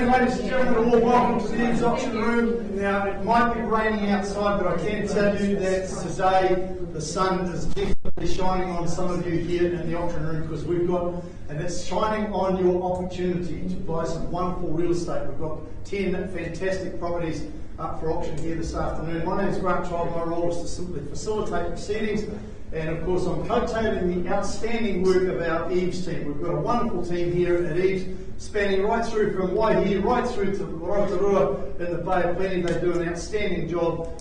ladies and gentlemen, all welcome to the EVES auction room. Now, it might be raining outside, but I can tell you that today the sun is definitely shining on some of you here in the auction room, because we've got, and it's shining on your opportunity to buy some wonderful real estate. We've got 10 fantastic properties up for auction here this afternoon. My name is Grant Child. My role is to simply facilitate proceedings, and of course I'm coattailing the outstanding work of our EVES team. We've got a wonderful team here at EVES, spanning right through from Waihi right through to Rotorua in the Bay of Plenty. They do an outstanding job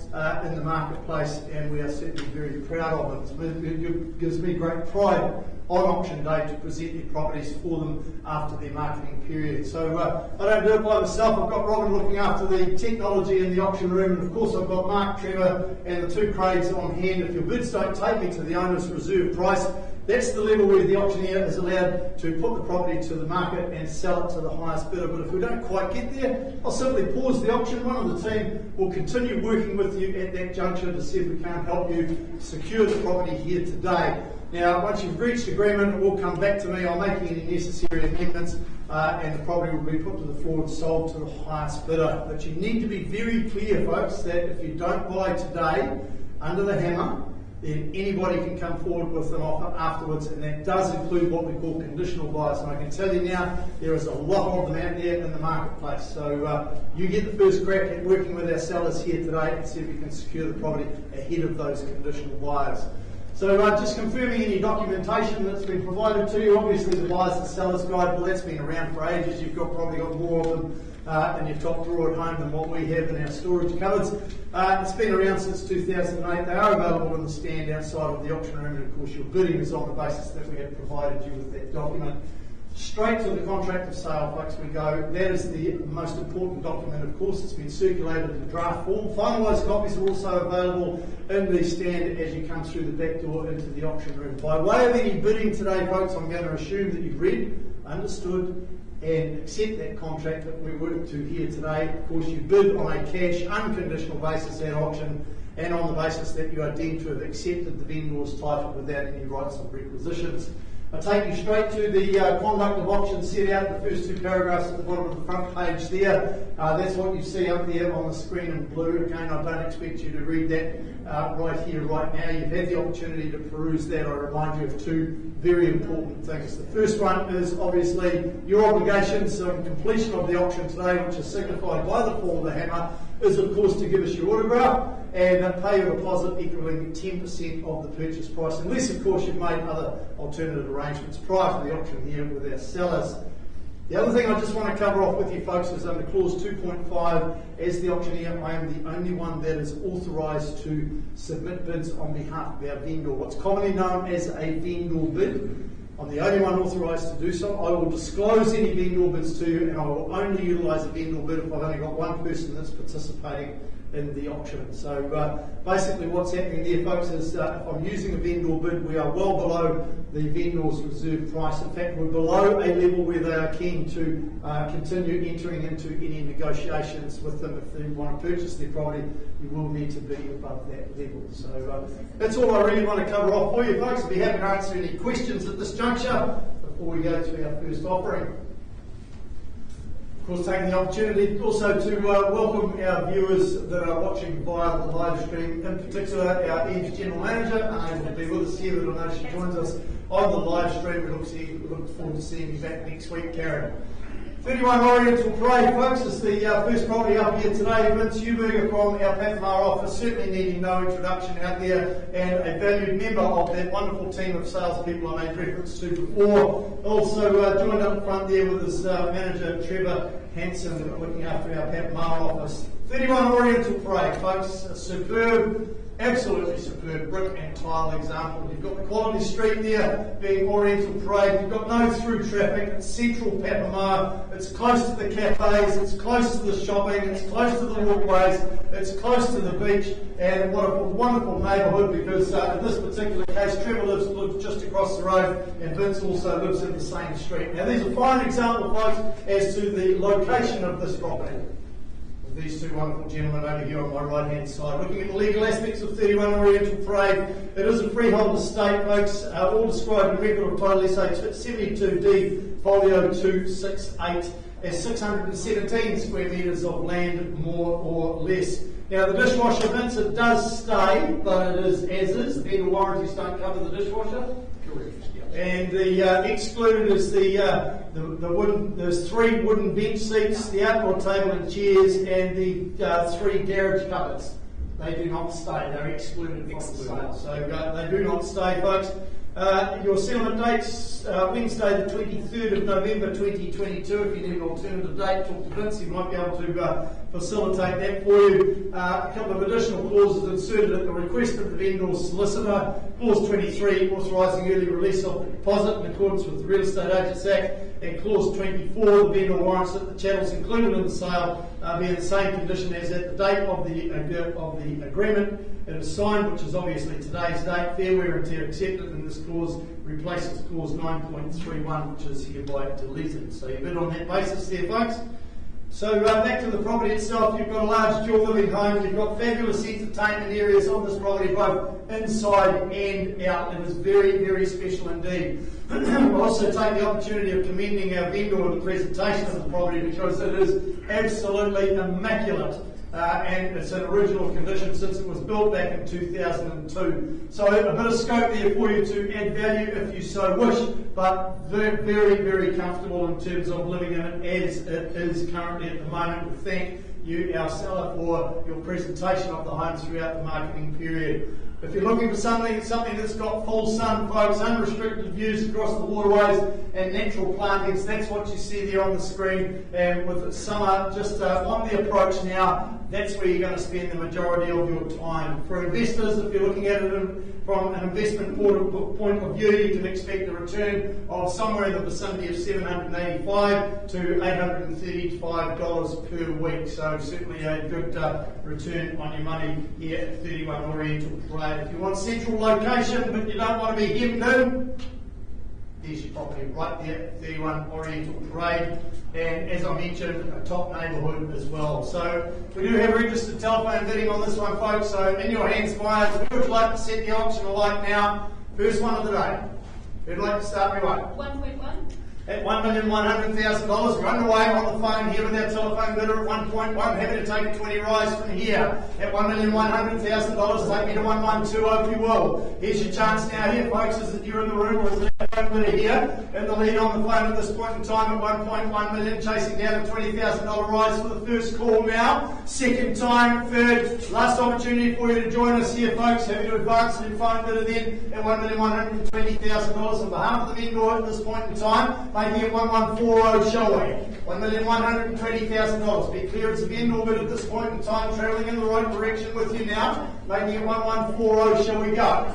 in the marketplace, and we are certainly very proud of it. It gives me great pride on auction day to present their properties for them after their marketing period. So I don't do it by myself. I've got Robin looking after the technology in the auction room, and of course I've got Mark, Trevor and the two Craigs on hand. If your bids don't take me to the owner's reserve price, that's the level where the auctioneer is allowed to put the property to the market and sell it to the highest bidder. But if we don't quite get there, I'll simply pause the auction. One of the team will continue working with you at that juncture to see if we can't help you secure the property here today. Now, once you've reached agreement, it will come back to me. I'll make any necessary amendments and the property will be put to the floor and sold to the highest bidder. But you need to be very clear, folks, that if you don't buy today under the hammer, then anybody can come forward with an offer afterwards, and that does include what we call conditional buyers. And I can tell you now, there is a lot of them out there in the marketplace. So you get the first crack at working with our sellers here today and see if you can secure the property ahead of those conditional buyers. So just confirming any documentation that's been provided to you. Obviously the buyers and sellers guide, well, that's been around for ages. You've probably got more of them in your top drawer at home than what we have in our storage cupboards. It's been around since 2008. They are available in the stand outside of the auction room, and of course your bidding is on the basis that we have provided you with that document. Straight to the contract of sale, folks, we go. That is the most important document, of course. It's been circulated in draft form. Finalised copies are also available in the stand as you come through the back door into the auction room. By way of any bidding today, folks, I'm going to assume that you've read, understood, and accept that contract that we work to here today. Of course, you bid on a cash, unconditional basis at auction, and on the basis that you are deemed to have accepted the vendor's title without any rights or requisitions. I take you straight to the conduct of auction set out in the first two paragraphs at the bottom of the front page there. That's what you see up there on the screen in blue. Again, I don't expect you to read that right here, right now. You've had the opportunity to peruse that. I remind you of two very important things. The first one is obviously your obligations on completion of the auction today, which is signified by the fall of the hammer, is of course to give us your autograph and pay your deposit equaling 10% of the purchase price, unless of course you've made other alternative arrangements prior to the auction here with our sellers. The other thing I just want to cover off with you folks is under clause 2.5, as the auctioneer, I am the only one that is authorised to submit bids on behalf of our vendor, what's commonly known as a vendor bid. I'm the only one authorised to do so. I will disclose any vendor bids to you, and I will only utilise a vendor bid if I've only got one person that's participating in the auction. So basically what's happening there, folks, is if I'm using a vendor bid, we are well below the vendor's reserve price. In fact, we're below a level where they are keen to continue entering into any negotiations with them. If they want to purchase their property, you will need to be above that level. So that's all I really want to cover off for you, folks. I'll be happy to answer any questions at this juncture before we go to our first offering. Of course, taking the opportunity also to welcome our viewers that are watching via the live stream, in particular our EVES General Manager, unable to be with us here, but I know she joins us on the live stream. We look forward to seeing you back next week, Karen. 31 Oriental Parade, folks, is the first property up here today. Vince Huberger from our Pathmar office, certainly needing no introduction out there, and a valued member of that wonderful team of salespeople I made reference to before. Also joined up front there with his manager, Trevor Hanson, looking after our Pathmar office. 31 Oriental Parade, folks, superb. Absolutely superb brick and tile example. You've got the quality street there being Oriental Parade. You've got no through traffic. It's central Pathmar. It's close to the cafes. It's close to the shopping. It's close to the walkways. It's close to the beach. And what a wonderful neighbourhood, because in this particular case, Trevor lives just across the road, and Vince also lives in the same street. Now, these are fine examples, folks, as to the location of this property. These two wonderful gentlemen over here on my right hand side. Looking at the legal aspects of 31 Oriental Parade, it is a freehold estate, folks, all described in Record of Title SA 72D, Folio 268. as 617 square metres of land, more or less. Now the dishwasher, Vince, it does stay, but it is as is. The vendor warranties don't cover the dishwasher. Correct. And the excluded is the wooden. There's 3 wooden bench seats, the outdoor table and chairs, and the 3 garage cupboards. They do not stay. They're excluded from the sale. So they do not stay, folks. Your settlement date's Wednesday the 23rd of November 2022. If you need an alternative date, talk to Vince. He might be able to facilitate that for you. A couple of additional clauses inserted at the request of the vendor's solicitor. Clause 23, authorising early release of the deposit in accordance with the Real Estate Agents Act. And clause 24, the vendor warrants that the chattels included in the sale be in the same condition as at the date of the agreement. It is signed, which is obviously today's date. Fair wear and tear accepted, and this clause replaces clause 9.31, which is hereby deleted. So you bid on that basis there, folks. So back to the property itself, you've got a large dual living home, you've got fabulous entertainment areas on this property, both inside and out. It is very, very special indeed. We'll also take the opportunity of commending our vendor with the presentation of the property, because it is absolutely immaculate. And it's in original condition since it was built back in 2002. So a bit of scope there for you to add value if you so wish, but very, very comfortable in terms of living in it as it is currently at the moment. We thank you, our seller, for your presentation of the home throughout the marketing period. If you're looking for something that's got full sun, folks, unrestricted views across the waterways and natural plantings, that's what you see there on the screen. And with summer just on the approach now, that's where you're going to spend the majority of your time. For investors, if you're looking at it from an investment point of view, you can expect a return of somewhere in the vicinity of $785 to $835 per week. So certainly a good return on your money here at 31 Oriental Parade. If you want central location but you don't want to be hemmed in, there's your property right there at 31 Oriental Parade, and as I mentioned, a top neighbourhood as well. So we do have registered telephone bidding on this one, folks, so in your hands, buyers. Who would like to set the auction alight now? First one of the day. Who'd like to start me away? 1.1. At $1,100,000, we're underway on the phone here with our telephone bidder at 1.1. Happy to take a 20 rise from here. At $1,100,000, take me to 1,120 if you will. Here's your chance now here, folks. Is it you in the room or is it our phone bidder here? In the lead on the phone at this point in time at 1.1 million, chasing down a $20,000 rise for the first call now. Second time, third, last opportunity for you to join us here, folks. Happy to advance your phone bidder then at $1,120,000 on behalf of the vendor at this point in time. Making it 1140, shall we? $1,120,000. Be clear, it's a vendor bid at this point in time, travelling in the right direction with you now. Making it 1140, shall we go?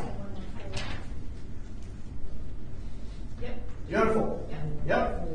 Yep. Beautiful. Yep.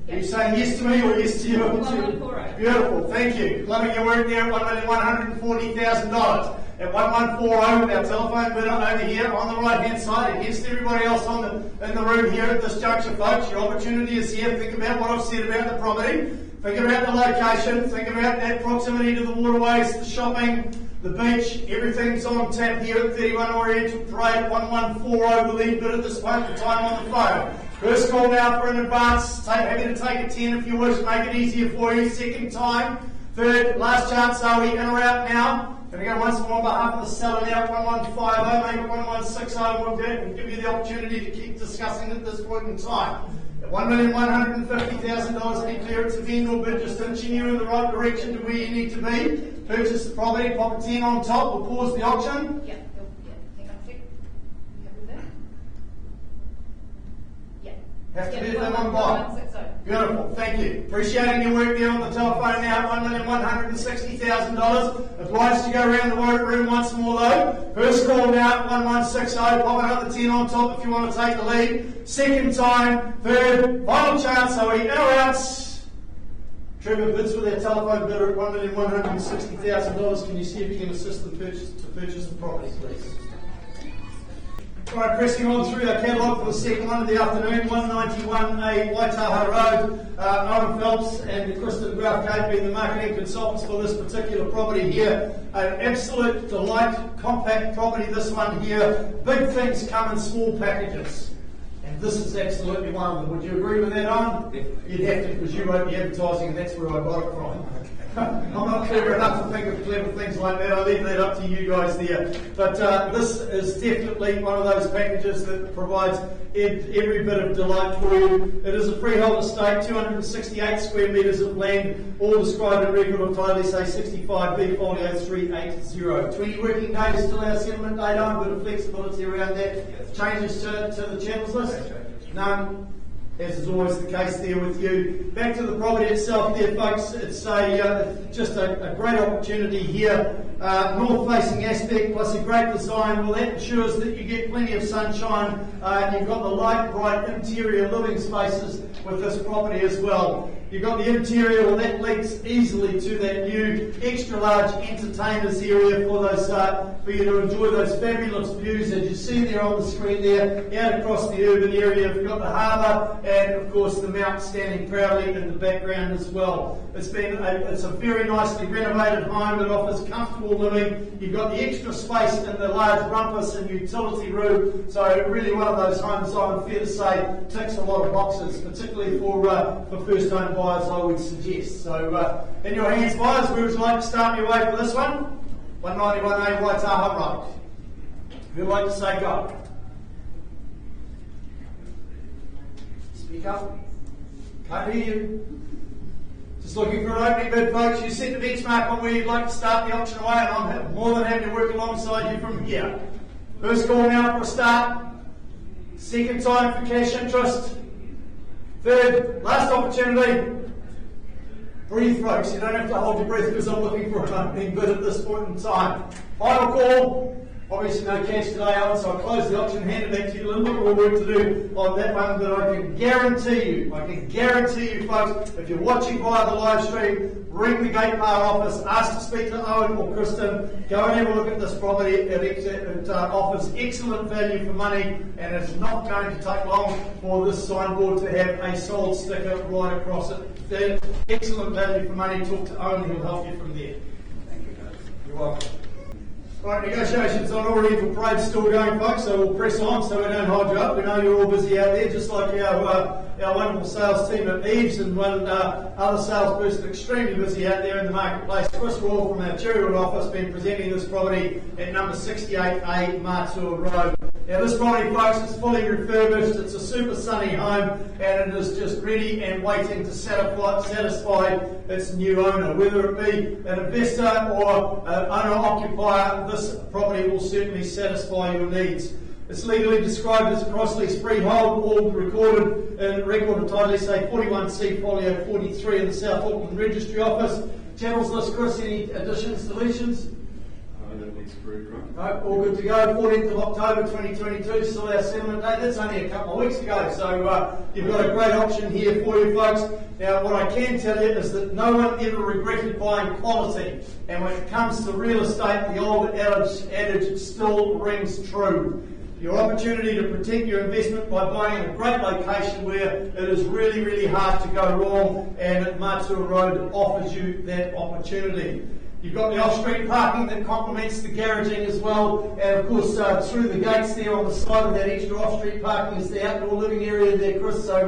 Are you saying yes to me or yes to you? 1140. Beautiful, thank you. Loving your work there at $1,140,000. At 1140 with our telephone bidder over here on the right hand side, against everybody else in the room here at this juncture, folks. Your opportunity is here. Think about what I've said about the property. Think about the location. Think about that proximity to the waterways, the shopping, the beach. Everything's on tap here at 31 Oriental Parade. 1140 the lead bid at this point in time on the phone. First call now for an advance. Happy to take a 10 if you wish. Make it easier for you. Second time. Third, last chance. Are we in or out now? Going to go once more on behalf of the seller now at 1150, make it 1160, and give you the opportunity to keep discussing at this point in time. At $1,150,000, be clear, it's a vendor bid, just inching you in the right direction to where you need to be. Purchase the property, pop a 10 on top, we'll pause the auction. Yeah. Hang on a sec. You happy with that? Yeah. Have to Yeah, be the one buy. 1160. Beautiful, thank you. Appreciating your work there on the telephone now, $1,160,000. Obliged to go around the room once more though. First call now, 1160, pop another 10 on top if you want to take the lead. Second time, third, final chance, are we in or out? Trevor bids with our telephone bidder at $1,160,000. Can you see if you can assist them to purchase the property, please? Alright, pressing on through our catalogue for the second one of the afternoon, 191A Waitaha Road. Owen Phelps and Kristen Grafgate being the marketing consultants for this particular property here. An absolute delight, compact property, this one here. Big things come in small packages. And this is absolutely one of them. Would you agree with that, Owen? Definitely. You'd have to, because you wrote the advertising and that's where I got it from. I'm not clever enough to think of clever things like that. I'll leave that up to you guys there. But this is definitely one of those packages that provides every bit of delight for you. It is a freehold estate, 268 square metres of land, all described in record of title, say 65B, folio 380. 20 working days till our settlement date on, a bit of flexibility around that. Changes to the channels list? None. As is always the case there with you. Back to the property itself there, folks. It's just a great opportunity here. North-facing aspect plus a great design. Well, that ensures that you get plenty of sunshine. You've got the light, bright interior living spaces with this property as well. You've got the interior, well, that links easily to that new extra large entertainers area for those for you to enjoy those fabulous views as you see there on the screen there, out across the urban area. You've got the harbour and of course the mount standing proudly in the background as well. It's a very nicely renovated home that offers comfortable living. You've got the extra space in the large rumpus and utility room, so really one of those homes, I'm fair to say, ticks a lot of boxes, particularly for first home buyers, I would suggest. So in your hands, buyers, where would you like to start your way for this one? 191A Waitaha Road. Who'd like to say go? Speak up. Can't hear you. Just looking for an opening bid, folks. You set the benchmark on where you'd like to start the auction away, and I'm more than happy to work alongside you from here. First call now for a start. Second time for cash interest. Third, last opportunity. Breathe, folks. You don't have to hold your breath because I'm looking for an opening bid at this point in time. Final call. Obviously no cash today, Alan, so I'll close the auction, hand it back to you. A little bit more work to do on that one, but I can guarantee you, folks, if you're watching via the live stream, ring the Gate Bar office, ask to speak to Owen or Kristen, go and have a look at this property. It offers excellent value for money, and it's not going to take long for this signboard to have a sold sticker right across it. Excellent value for money. Talk to Owen, he'll help you from there. Thank you, guys. You're welcome. Right, negotiations on already for parade's still going, folks, so we'll press on so we don't hold you up. We know you're all busy out there, just like our wonderful sales team at EVES and one other salesperson extremely busy out there in the marketplace. Chris Raw from our Cherrywood office been presenting this property at number 68A Matua Road. Now this property, folks, is fully refurbished. It's a super sunny home and it is just ready and waiting to satisfy its new owner. Whether it be an investor or an owner-occupier, this property will certainly satisfy your needs. It's legally described as cross-lease freehold, all recorded in record of title, say 41C, folio 43 in the South Auckland Registry Office. Channels list, Chris, any additions, deletions? That's correct, right? No, all good to go. 14th of October 2022, still our settlement date. That's only a couple of weeks ago, so you've got a great option here for you folks. Now, what I can tell you is that no one ever regretted buying quality, and when it comes to real estate, the old adage still rings true. Your opportunity to protect your investment by buying in a great location where it is really, really hard to go wrong, and Matua Road offers you that opportunity. You've got the off-street parking that complements the garaging as well, and of course through the gates there on the side of that extra off-street parking is the outdoor living area there, Chris, so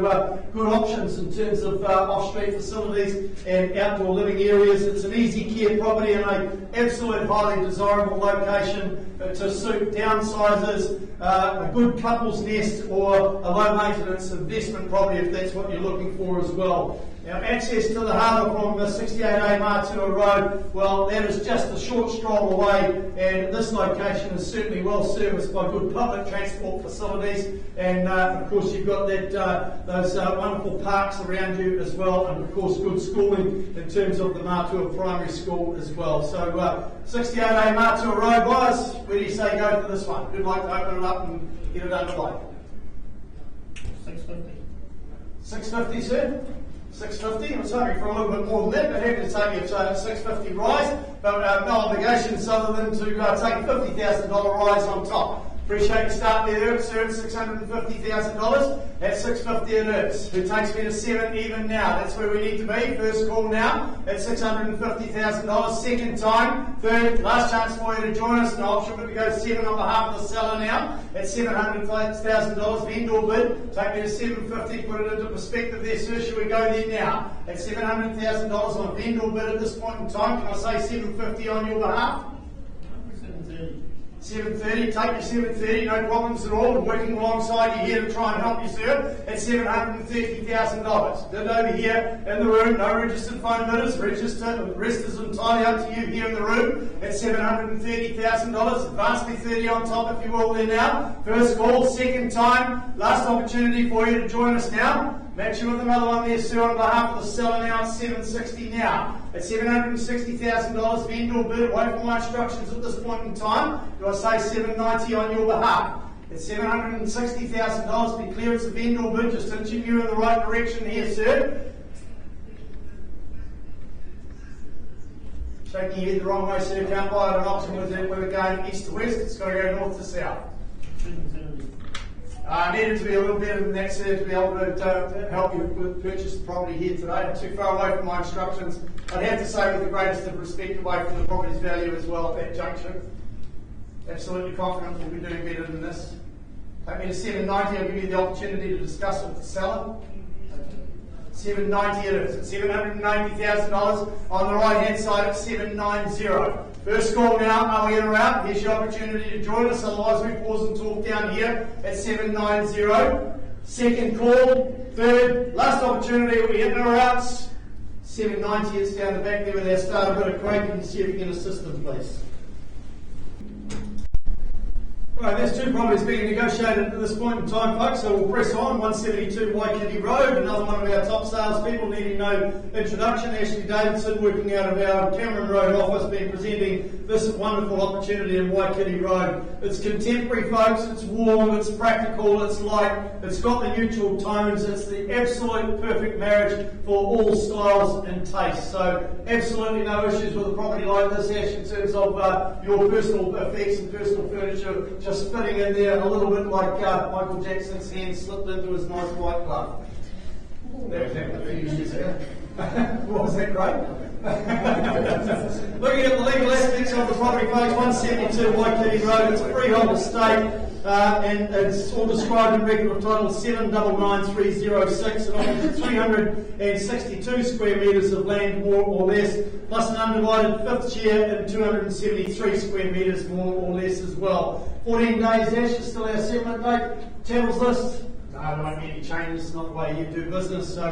good options in terms of off-street facilities and outdoor living areas. It's an easy care property and an absolute highly desirable location to suit downsizers, a good couple's nest or a low-maintenance investment property if that's what you're looking for as well. Now, access to the harbour from the 68A Matua Road, well, that is just a short stroll away, and this location is certainly well serviced by good public transport facilities, and of course you've got that those wonderful parks around you as well, and of course good schooling in terms of the Matua Primary School as well. So 68A Matua Road, guys, where do you say go for this one? Who'd like to open it up and get it underway? 650. 650, sir? 650. I was hoping for a little bit more than that, but happy to take it to 650 rise, but no obligations other than to take a $50,000 rise on top. Appreciate you starting there, sir, at $650,000. At $650 it is. Who takes me to 7 even now? That's where we need to be. First call now at $650,000. Second time, third, last chance for you to join us. No option but to go 7 on behalf of the seller now at $700,000. Vendor bid. Take me to 750. Put it into perspective there, sir. Should we go there now? At $700,000 on vendor bid at this point in time. Can I say 750 on your behalf? 730, take your 730, no problems at all. We're working alongside you here to try and help you, sir, at $730,000. Then over here in the room, no registered phone bidders, the rest is entirely up to you here in the room at $730,000. Advance me 30 on top if you will there now. First call, second time, last opportunity for you to join us now. Match you with another one there, sir, on behalf of the seller now at $760 now. At $760,000, vendor bid, away from my instructions at this point in time. Do I say $790 on your behalf? At $760,000, be clear it's a vendor bid, just inching you in the right direction here, sir. Shaking your head the wrong way, sir, can't buy it an option with it going east to west, it's got to go north to south. Needed to be a little better than that, sir, to be able to help you purchase the property here today. Too far away from my instructions. I'd have to say with the greatest of respect away from the property's value as well at that junction. Absolutely confident we'll be doing better than this. Take me to $790, I'll give you the opportunity to discuss it with the seller. $790 it is. At $790,000 on the right hand side at $790. First call now, are we in or out? Here's your opportunity to join us, otherwise we pause and talk down here at $790. Second call, third, last opportunity, are we in or out? $790 is down the back there with our starter bit of Craig. Can you see if you can assist them, please? Right, there's two properties being negotiated at this point in time, folks, so we'll press on. 172 Waikiki Road, another one of our top salespeople needing no introduction, Ashley Davidson, working out of our Cameron Road office, being presenting this wonderful opportunity in Waikiki Road. It's contemporary, folks, it's warm, it's practical, it's light, it's got the neutral tones, it's the absolute perfect marriage for all styles and tastes. So absolutely no issues with a property like this, Ash, in terms of your personal effects and personal furniture just fitting in there a little bit like Michael Jackson's hand slipped into his nice white glove. That happened a few years ago. What was that, Craig? Looking at the legal aspects of the property, folks, 172 Waikiki Road, it's a freehold estate, and it's all described in record of title 799306, and offers 362 square metres of land, more or less, plus an undivided fifth share and 273 square metres, more or less as well. 14 days, Ash, is still our settlement date. Tables list. No, there won't be any changes, it's not the way you do business. So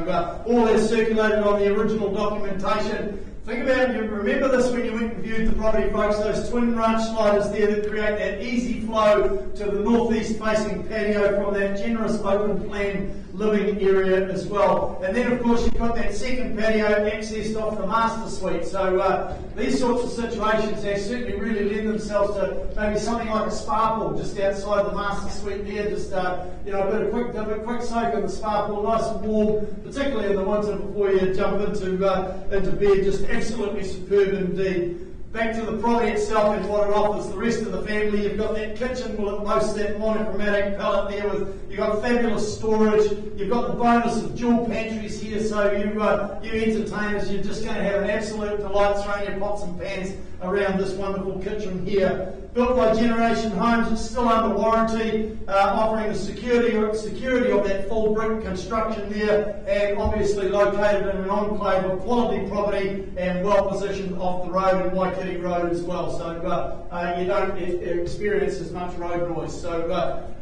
all that's circulated on the original documentation. Think about it, you remember this when you went and viewed the property, folks, those twin ranch sliders there that create that easy flow to the northeast facing patio from that generous open plan living area as well. And then of course you've got that second patio accessed off the master suite. So these sorts of situations, they certainly really lend themselves to maybe something like a spa pool just outside the master suite there, just a bit of quick soak in the spa pool, nice and warm, particularly in the winter before you jump into bed, just absolutely superb indeed. Back to the property itself and what it offers the rest of the family. You've got that kitchen, well, it boasts that monochromatic palette there you've got fabulous storage. You've got the bonus of dual pantries here, so you entertainers, you're just going to have an absolute delight throwing your pots and pans around this wonderful kitchen here. Built by Generation Homes, it's still under warranty, offering the security of that full brick construction there, and obviously located in an enclave of quality property and well positioned off the road in Waikiki Road as well. So you don't experience as much road noise. So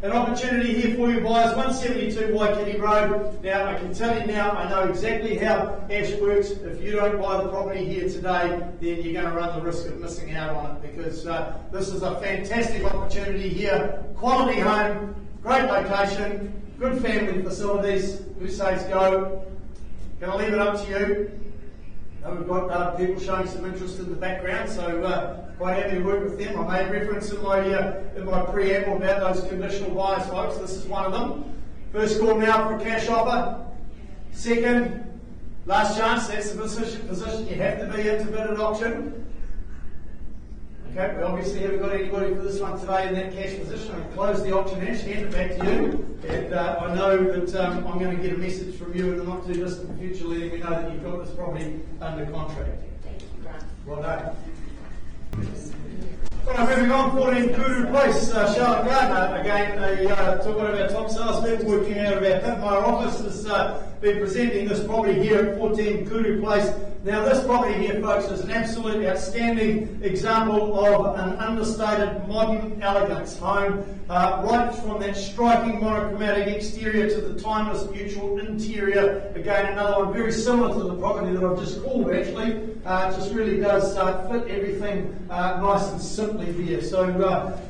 an opportunity here for you buyers, 172 Waikiki Road. Now I can tell you now, I know exactly how Ash works. If you don't buy the property here today, then you're going to run the risk of missing out on it, because this is a fantastic opportunity here. Quality home, great location, good family facilities. Who says go? Going to leave it up to you. We've got people showing some interest in the background, so quite happy to work with them. I made reference in my preamble about those conditional buyers, folks. This is one of them. First call now for a cash offer. Second, last chance. That's the position you have to be in to bid at auction. Okay, we obviously haven't got anybody for this one today in that cash position. I'll close the auction hash, hand it back to you. And I know that I'm going to get a message from you in the not too distant future letting me know that you've got this property under contract. Thank you, Grant. Well done. Right, moving on, 14 Kudu Place, Charlotte Gardner, again, one of our top salespeople working out of our Pitmire office has been presenting this property here at 14 Kudu Place. Now this property here, folks, is an absolute outstanding example of an understated modern elegance home, right from that striking monochromatic exterior to the timeless neutral interior. Again, another one very similar to the property that I've just called actually. Just really does fit everything nice and simply here. So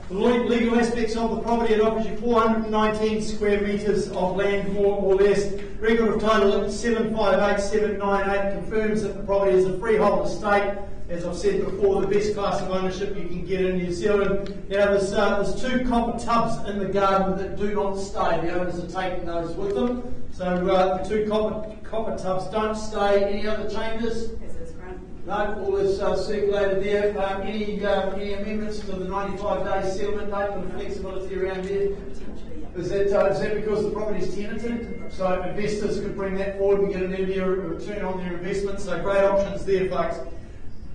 the legal aspects of the property, it offers you 419 square metres of land, more or less. Record of title 758798 confirms that the property is a freehold estate. As I've said before, the best class of ownership you can get in New Zealand. Now there's two copper tubs in the garden that do not stay. The owners are taking those with them. So the two copper tubs don't stay. Any other changes? Yes, that's Grant. No, all is circulated there. Any amendments to the 95-day settlement date and the flexibility around there? Potentially, yeah. Is that because the property is tenanted? So investors could bring that forward and get an earlier return on their investment. So great options there, folks.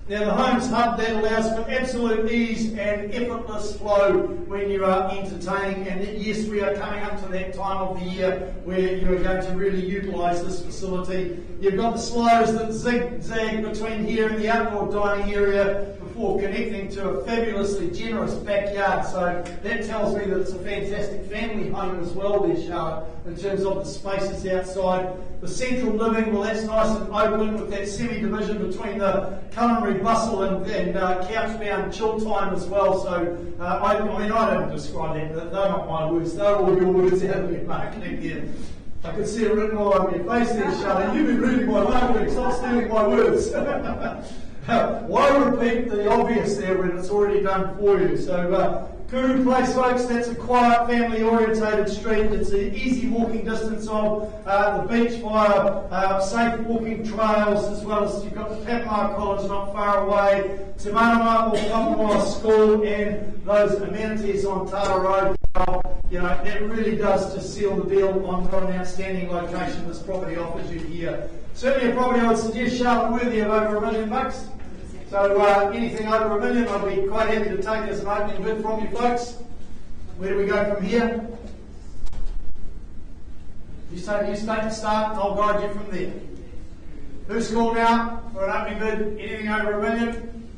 Now the Homes Hub, that allows for absolute ease and effortless flow when you are entertaining, and yes, we are coming up to that time of the year where you are going to really utilise this facility. You've got the sliders that zigzag between here and the outdoor dining area before connecting to a fabulously generous backyard, so that tells me that it's a fantastic family home as well there, Charlotte, in terms of the spaces outside. The central living, well, that's nice and open with that semi-division between the culinary bustle and couch-bound chill time as well. So, I don't describe that. They're not my words. They're all your words out of your marketing here. I can see it written all over your face there, Charlotte. You've been reading my marketing. Stop stealing my words. Why repeat the obvious there when it's already done for you? So, Kudu Place, folks, that's a quiet, family-orientated street. It's an easy walking distance of the beach via safe walking trails, as well as you've got the Pitmire College not far away, Te Marama or Papamoa School, and those amenities on Tara Road. You know, that really does just seal the deal on an outstanding location this property offers you here. Certainly a property I would suggest, Charlotte, worthy of over $1 million. So anything over $1 million, I'd be quite happy to take as an opening bid from you folks. Where do we go from here? You state the start, and I'll guide you from there. Who's called out for an opening bid? Anything over $1 million?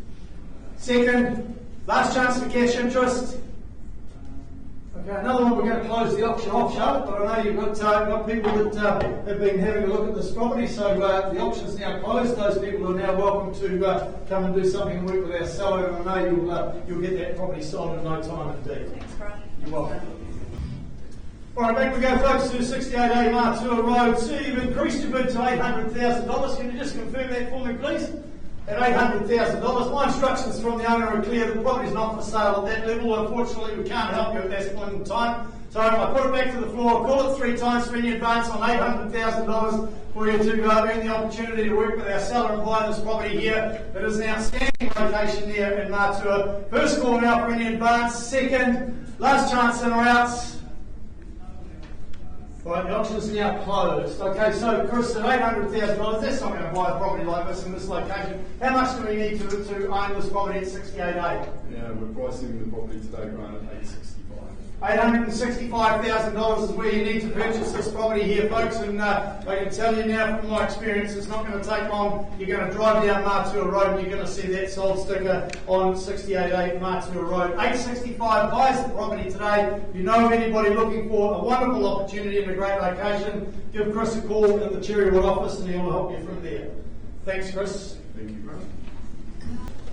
Second, last chance for cash interest. Okay, another one, we're going to close the auction off, Charlotte, but I know you've got people that have been having a look at this property, so the auction's now closed. Those people are now welcome to come and do something and work with our seller, and I know you'll get that property sold in no time indeed. Thanks, Grant. You're welcome. Right, back we go, folks, to 68A Martua Road. So you've increased your bid to $800,000. Can you just confirm that for me, please? At $800,000. My instructions from the owner are clear. The property's not for sale at that level. Unfortunately, we can't help you at this point in time. So I put it back to the floor, call it 3 times for any advance on $800,000 for you to earn the opportunity to work with our seller and buy this property here. It is an outstanding location there in Martua. First call now for any advance. Second, last chance in or outs. Right, the auction is now closed. Okay, so Chris, at $800,000, that's not going to buy a property like this in this location. How much do we need to own this property at 68A? Yeah, we're pricing the property today, Grant, at $865. $865,000 is where you need to purchase this property here, folks, and I can tell you now from my experience, it's not going to take long. You're going to drive down Martua Road and you're going to see that sold sticker on 68A Martua Road. $865 buys the property today. If you know of anybody looking for a wonderful opportunity in a great location, give Chris a call in the Cherrywood office and he'll help you from there. Thanks, Chris. Thank you, Grant.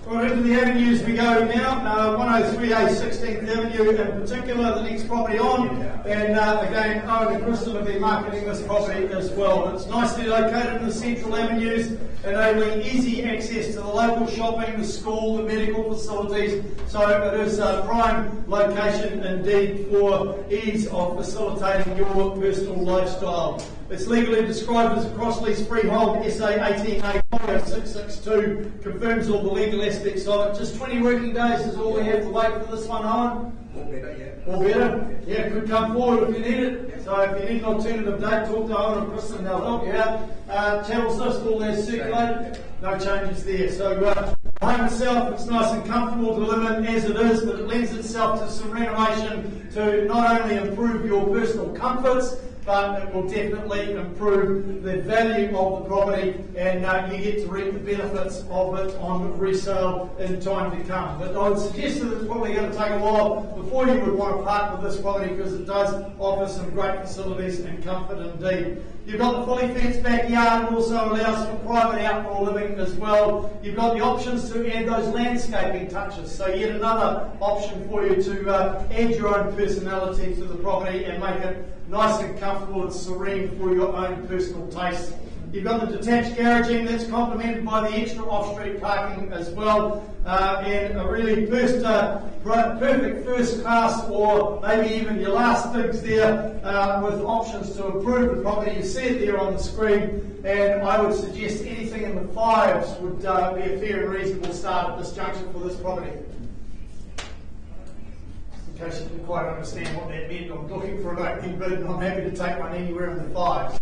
Right, into the avenues we go now. 103A 16th Avenue in particular, the next property on. And again, Owen and Crystal have been marketing this property as well. It's nicely located in the central avenues, enabling easy access to the local shopping, the school, the medical facilities. So it is a prime location indeed for ease of facilitating your personal lifestyle. It's legally described as a cross-lease freehold. SA 18A 662 confirms all the legal aspects of it. Just 20 working days is all we have to wait for this one, Owen. Or better, yeah. Or better? Yeah, could come forward if you need it. So if you need an alternative date, talk to Owen and Kristen, they'll help you out. Channels list, all there circulated. No changes there. So the home itself, it's nice and comfortable to live in as it is, but it lends itself to some renovation to not only improve your personal comforts, but it will definitely improve the value of the property, and you get to reap the benefits of it on resale in time to come. But I would suggest that it's probably going to take a while before you would want to part with this property, because it does offer some great facilities and comfort indeed. You've got the fully fenced backyard. It also allows for private outdoor living as well. You've got the options to add those landscaping touches, so yet another option for you to add your own personality to the property and make it nice and comfortable and serene for your own personal taste. You've got the detached garaging that's complemented by the extra off-street parking as well, and a really perfect first class, or maybe even your last digs there, with options to improve the property. You see it there on the screen, and I would suggest anything in the fives would be a fair and reasonable start at this junction for this property. In case you didn't quite understand what that meant, I'm looking for an opening bid, and I'm happy to take one anywhere in the fives.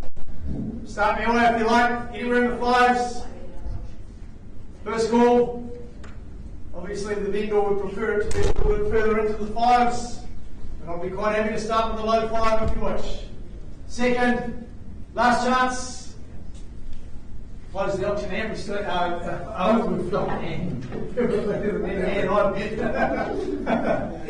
Start me away if you like, anywhere in the fives. First call. Obviously the vendor would prefer it to be a little bit further into the fives, and I'll be quite happy to start with the low five if you wish. Second, last chance. Close the auction and we still we've got hand.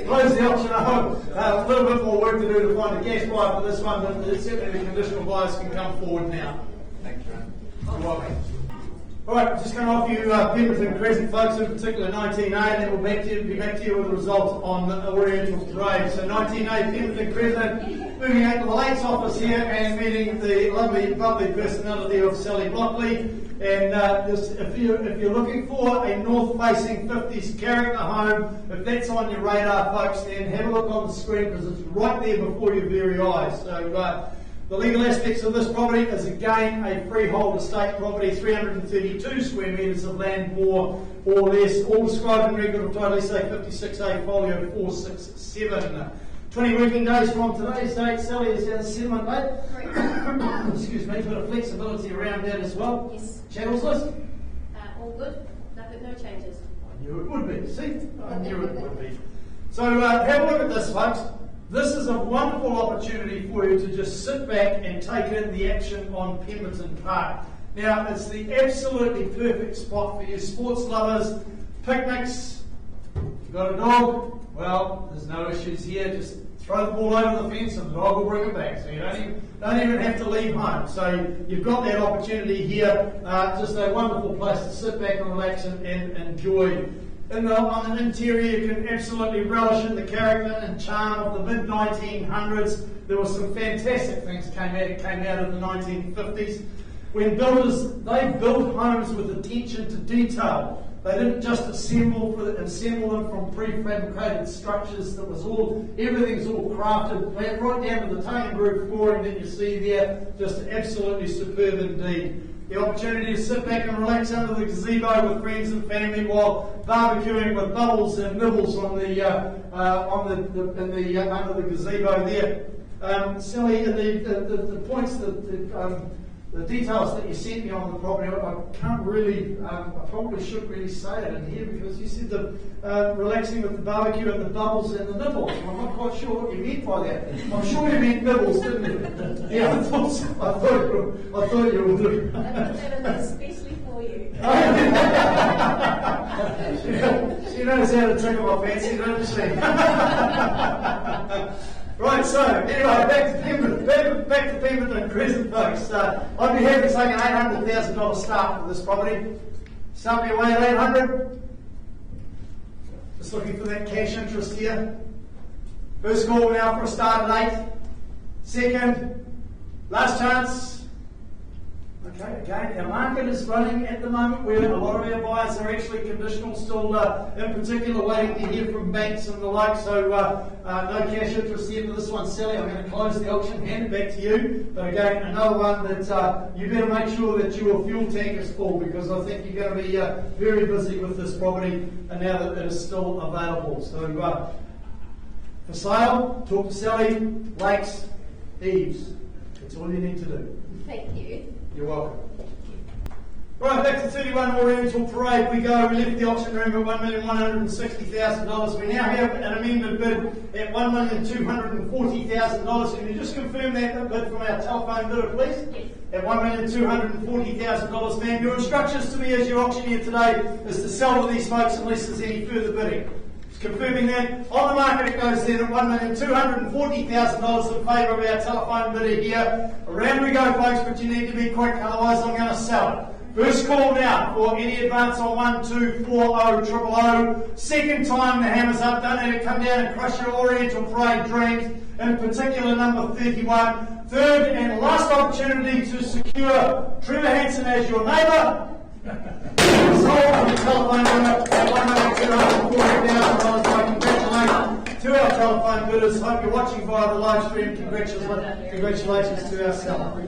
Close the auction out. A little bit more work to do to find a cash buyer for this one, but certainly the conditional buyers can come forward now. Thanks, Ron. You're welcome. All right, just going to offer you Pemberton Crescent, folks, in particular 19A, and then we'll be back to you with the results on Oriental Parade. So 19A, Pemberton Crescent, moving out to the Lakes office here and meeting the lovely, bubbly personality of Sally Blockley. And if you're looking for a north-facing 50s character home, if that's on your radar, folks, then have a look on the screen, because it's right there before your very eyes. So the legal aspects of this property is, again, a freehold estate property, 332 square metres of land, more or less, all described in record of title SA 56A folio 467. 20 working days from today's date. Sally, is that a settlement date? Excuse me, bit of flexibility around that as well. Yes. Channels list? All good. No changes. I knew it would be. See? I knew it would be. So have a look at this, folks. This is a wonderful opportunity for you to just sit back and take in the action on Pemberton Park. Now, it's the absolutely perfect spot for you sports lovers, picnics. You've got a dog? Well, there's no issues here. Just throw the ball over the fence and the dog will bring it back. So you don't even have to leave home. So you've got that opportunity here. Just a wonderful place to sit back and relax and enjoy. On the interior, you can absolutely relish in the character and charm of the mid-1900s. There were some fantastic things came out of the 1950s. When builders, they built homes with attention to detail. They didn't just assemble them from prefabricated structures. Everything's all crafted, right down to the tongue and groove flooring that you see there. Just absolutely superb indeed. The opportunity to sit back and relax under the gazebo with friends and family while barbecuing with bubbles and nibbles under the gazebo there. Sally, the points the details that you sent me on the property, I can't really, I probably shouldn't really say it in here, because you said the relaxing with the barbecue and the bubbles and the nibbles. I'm not quite sure what you meant by that. I'm sure you meant nibbles, didn't you? Yeah, I thought so. I thought you would. Especially for you. She knows how to tickle my fancy, doesn't she? Right, so anyway, back to Pemberton Crescent, folks. I'd be happy to take an $800,000 start for this property. Start me away at 800. Just looking for that cash interest here. First call now for a start at 8. Second, last chance. Okay, again, our market is running at the moment where a lot of our buyers are actually conditional still, in particular waiting to hear from banks and the like, so no cash interest here for this one, Sally. I'm going to close the auction, hand it back to you. But again, another one that you better make sure that your fuel tank is full, because I think you're going to be very busy with this property and now that it is still available. So for sale, talk to Sally, Lakes, EVES. That's all you need to do. Thank you. You're welcome. Right, back to 31 Oriental Parade we go. We left the auction room at $1,160,000. We now have an amended bid at $1,240,000. Can you just confirm that bid from our telephone bidder, please? Yes. At $1,240,000, ma'am. Your instructions to me as your auctioneer today is to sell to these folks unless there's any further bidding. Confirming that. On the market it goes then at $1,240,000 in favour of our telephone bidder here. Around we go, folks, but you need to be quick, otherwise I'm going to sell it. First call now for any advance on 1240 000. Second time the hammer's up, don't let it come down and crush your Oriental Parade dreams, in particular number 31. Third and last opportunity to secure Trevor Hansen as your neighbour. Sold on the telephone number at $1,240,000. Congratulations to our telephone bidders. Hope you're watching via the live stream. Congratulations to our seller.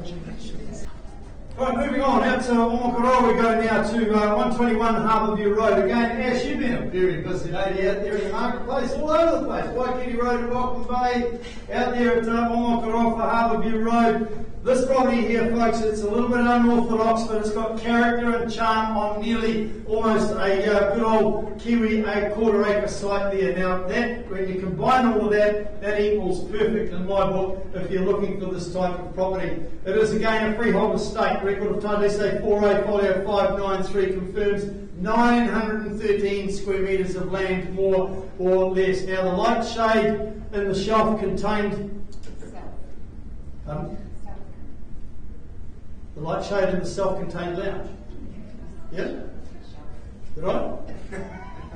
Right, moving on out to Omokoroa, we go now to 121 Harbourview Road. Again, Ash, you've been a very busy lady out there in the marketplace, all over the place. Waikiki Road and Rockland Bay, out there at Omokoroa for Harbourview Road. This property here, folks, it's a little bit unorthodox, but it's got character and charm on nearly almost a good old Kiwi quarter-acre site there. Now, that when you combine all of that, that equals perfect in my book if you're looking for this type of property. It is, again, a freehold estate. Record of title essay 4A folio 593 confirms 913 square metres of land, more or less. Now, the light shade in the shelf contained... The light shade in the self-contained lounge. Yeah? Right?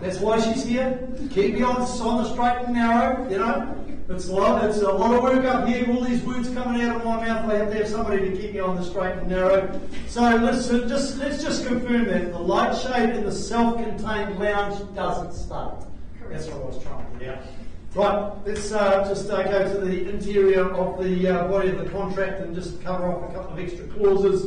That's why she's here. Keep you on the straight and narrow, you know. It's a lot of work up here. All these words coming out of my mouth, I have to have somebody to keep me on the straight and narrow. So let's just confirm that. The light shade in the self-contained lounge doesn't start. That's what I was trying to get out. Right, let's just go to the interior of the body of the contract and just cover off a couple of extra clauses.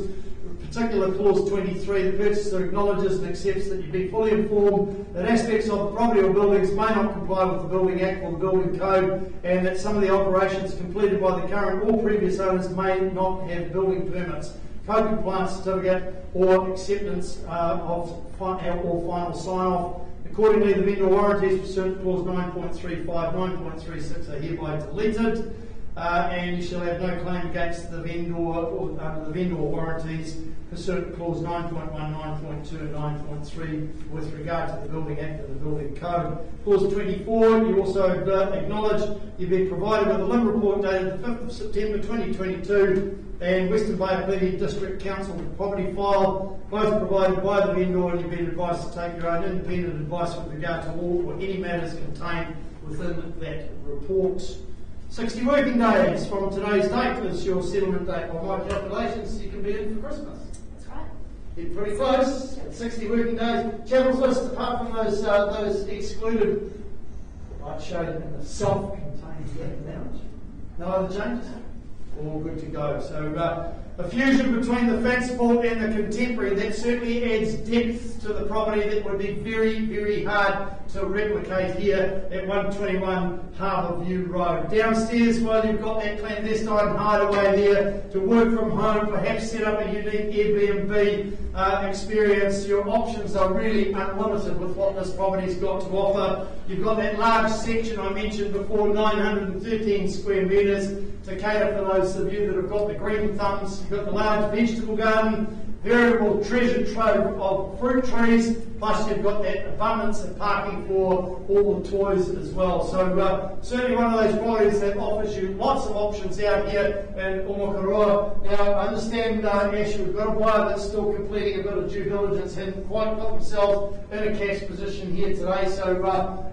Particular clause 23, the purchaser acknowledges and accepts that you be fully informed that aspects of the property or buildings may not comply with the Building Act or the Building Code, and that some of the operations completed by the current or previous owners may not have building permits, code compliance certificate, or acceptance or final sign-off. Accordingly, the vendor warranties pursuant to clause 9.35, 9.36 are hereby deleted, and you shall have no claim against the vendor or under the vendor warranties pursuant to clause 9.1, 9.2 and 9.3 with regard to the Building Act and the Building Code. Clause 24, you also acknowledge you've been provided with a LIM report dated the 5th of September 2022 and Western Bay Appellate District Council property file, both provided by the vendor, and you've been advised to take your own independent advice with regard to all or any matters contained within that report. 60 working days from today's date is your settlement date. By my calculations, you can be in for Christmas. That's right. You're pretty close. 60 working days. Channels list, apart from those excluded, light shade in the self-contained lounge. No other changes? All good to go. So a fusion between the fanciful and the contemporary, that certainly adds depth to the property that would be very, very hard to replicate here at 121 Harbourview Road. Downstairs, well, you've got that clandestine hideaway there to work from home, perhaps set up a unique Airbnb experience. Your options are really unlimited with what this property's got to offer. You've got that large section I mentioned before, 913 square metres, to cater for those of you that have got the green thumbs. You've got the large vegetable garden, veritable treasure trove of fruit trees, plus you've got that abundance of parking for all the toys as well. So certainly one of those properties that offers you lots of options out here in Omokoroa. Now I understand, Ash, we've got a buyer that's still completing a bit of due diligence and quite got themselves in a cash position here today. So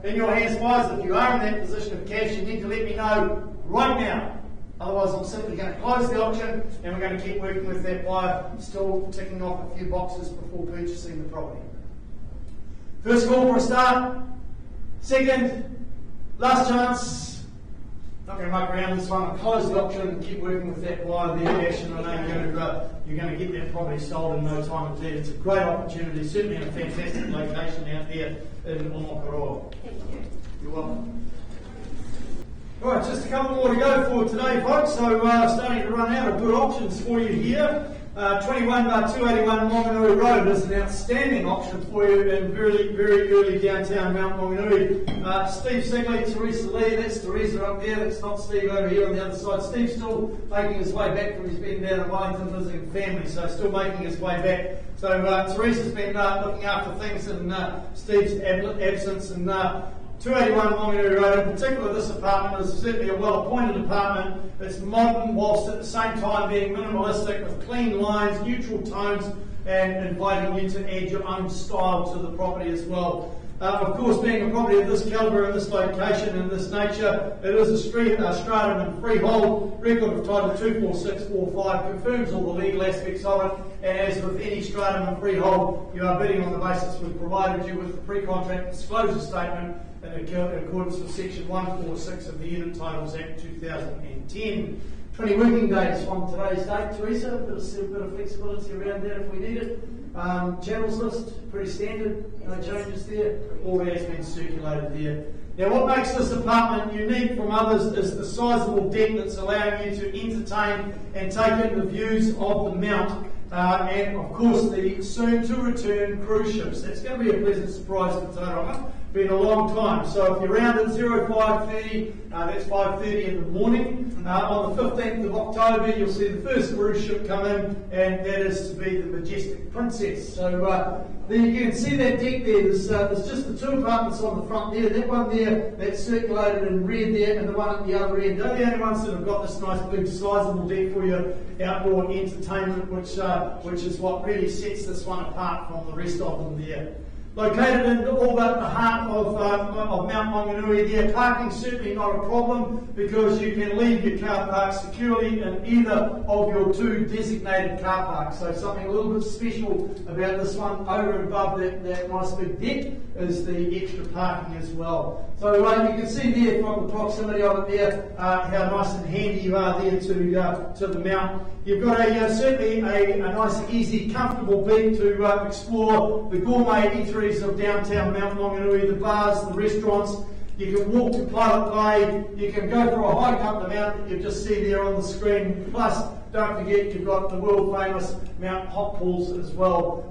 in your hands, buyers, if you are in that position of cash, you need to let me know right now. Otherwise, I'm simply going to close the auction and we're going to keep working with that buyer, still ticking off a few boxes before purchasing the property. First call for a start. Second, last chance. Not going to muck around this one. I'll close the auction and keep working with that buyer there. Action. I know you're going to get that property sold in no time indeed. It's a great opportunity, certainly in a fantastic location out there in Omakaroa. Thank you. You're welcome. Right, just a couple more to go for today, folks. So starting to run out of good options for you here. 21/281 Monganui Road is an outstanding option for you in very, very early downtown Mount Monganui. Steve Sigley, Teresa Lee, that's Teresa up there, that's not Steve over here on the other side. Steve's still making his way back from his been down in Wellington visiting family, so still making his way back. So Teresa's been looking after things in Steve's absence, and 281 Monganui Road, in particular this apartment is certainly a well-appointed apartment. It's modern whilst at the same time being minimalistic with clean lines, neutral tones, and inviting you to add your own style to the property as well. Of course, being a property of this calibre in this location and this nature, it is a stratum and freehold. Record of title 24645 confirms all the legal aspects of it, and as with any stratum and freehold, you are bidding on the basis we've provided you with the pre-contract disclosure statement in accordance with section 146 of the Unit Titles Act 2010. 20 working days from today's date, Teresa, a bit of flexibility around that if we need it. Channels list, pretty standard, no changes there. All that has been circulated there. Now, what makes this apartment unique from others is the sizeable deck that's allowing you to entertain and take in the views of the Mount. And of course the soon to return cruise ships. That's going to be a pleasant surprise for Tauranga. Been a long time. So if you're around at 05:30, that's 5:30 in the morning. On the 15th of October, you'll see the first cruise ship come in, and that is to be the Majestic Princess. So there you can see that deck there. There's just the two apartments on the front there. That one there, that's circulated in red there, and the one at the other end. They're the only ones that have got this nice big sizable deck for your outdoor entertainment, which is what really sets this one apart from the rest of them there. Located in all but the heart of Mount Monganui there, parking certainly not a problem because you can leave your car park securely in either of your two designated car parks. So something a little bit special about this one over and above that nice big deck is the extra parking as well. So you can see there from the proximity of it there how nice and handy you are there to the Mount. You've got certainly a nice, easy, comfortable beat to explore the gourmet eateries of downtown Mount Monganui, the bars, the restaurants. You can walk to Pilot Glade. You can go for a hike up the mountain that you just see there on the screen. Plus, don't forget you've got the world famous Mount Hot Pools as well.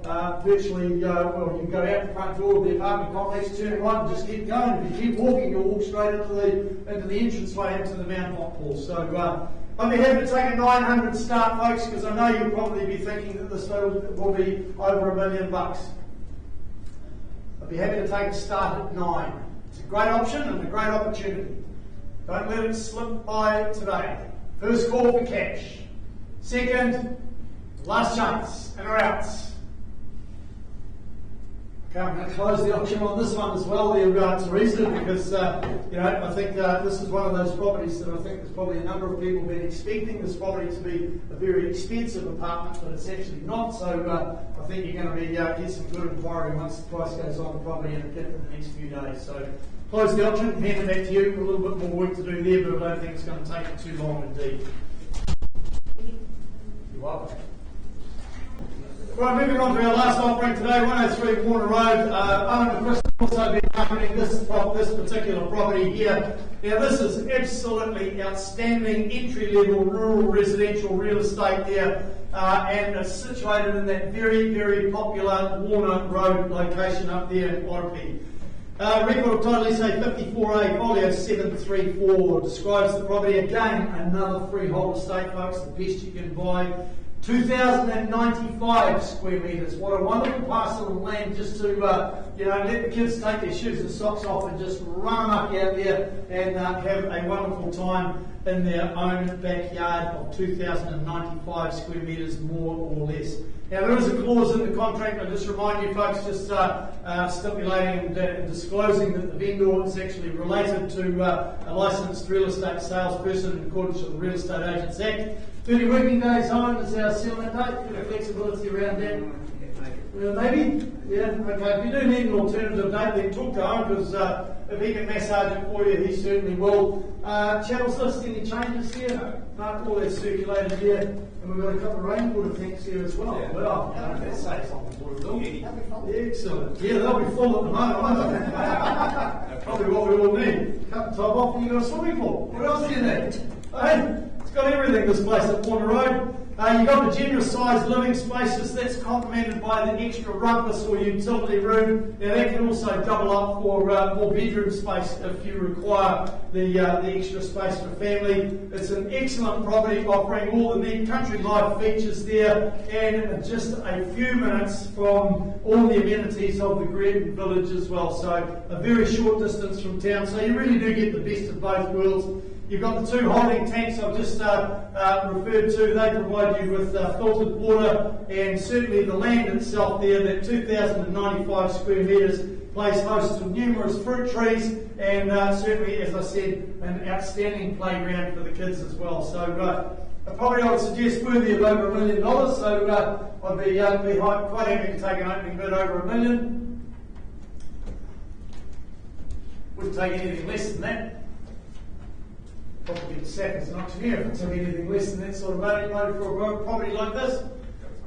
Virtually, you can go out the front door of the apartment complex, turn right, and just keep going. If you keep walking, you'll walk straight into the entranceway into the Mount Hot Pools. So. I'd be happy to take a 900 start, folks, because I know you'll probably be thinking that this will be over $1 million. I'd be happy to take a start at 9. It's a great option and a great opportunity. Don't let it slip by today. First call for cash. Second, last chance, and we're out. Okay, I'm going to close the auction on this one as well, there, Teresa, because I think this is one of those properties that I think there's probably a number of people been expecting this property to be a very expensive apartment, but it's actually not. So I think you're going to be get some good inquiry once the price goes on the property in the next few days. So close the auction, hand it back to you. A little bit more work to do there, but I don't think it's going to take too long indeed. You're welcome. Right, moving on to our last offering today, 103 Warner Road. Owen and Chris have also been marketing this particular property here. Now, this is absolutely outstanding entry-level rural residential real estate there, and it's situated in that very, very popular Warner Road location up there in Oropi. Record of title SA 54A, folio 734, describes the property again, another freehold estate, folks, the best you can buy. 2,095 square metres. What a wonderful parcel of land just to, let the kids take their shoes and socks off and just run amok out there and have a wonderful time in their own backyard of 2,095 square metres, more or less. Now there is a clause in the contract, I just remind you folks, just stipulating and disclosing that the vendor is actually related to a licensed real estate salesperson in accordance with the Real Estate Agents Act. 30 working days home is our settlement date, bit of flexibility around that. Maybe? Yeah, okay. If you do need an alternative date, then talk to home, because if he can massage it for you, he certainly will. Channels list, any changes here? No, all that's circulated here. And we've got a couple of rainwater tanks here as well. Yeah. Well, let's say something for it, Bill. Yeah. Excellent. Yeah, they'll be full at the moment, won't they? Probably what we all need. Cut the top off and you've got a swimming pool. What else do you need? Hey, it's got everything, this place at Warner Road. You've got the generous sized living spaces, that's complemented by the extra rumpus or utility room. Now that can also double up for more bedroom space if you require the extra space for family. It's an excellent property offering all the neat country life features there, and just a few minutes from all the amenities of the Great Village as well. So a very short distance from town, so you really do get the best of both worlds. You've got the two holding tanks I've just referred to. They provide you with filtered water, and certainly the land itself there, that 2,095 square metres, plays host to numerous fruit trees, and certainly, as I said, an outstanding playground for the kids as well. So a property I would suggest worthy of over $1 million, so I'd be quite happy to take an opening bid over $1 million. Wouldn't take anything less than that. Probably get sacked as an auctioneer if it took anything less than that sort of money for a property like this.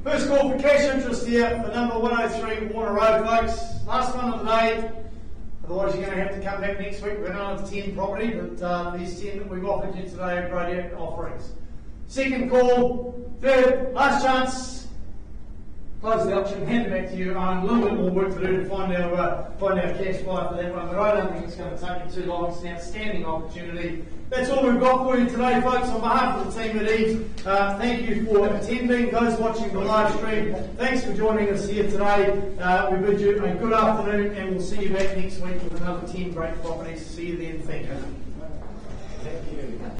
First call for cash interest here for number 103 Warner Road, folks. Last one of the day. Otherwise, you're going to have to come back next week. We're going to have 10 property, but these 10 that we've offered you today are great offerings. Second call, third, last chance. Close the auction, hand it back to you. A little bit more work to do to find our cash buy for that one, but I don't think it's going to take you too long. It's an outstanding opportunity. That's all we've got for you today, folks. On behalf of the team at EVES, thank you for attending. Those watching the live stream, thanks for joining us here today. We bid you a good afternoon, and we'll see you back next week with another 10 great properties. See you then. Thank you.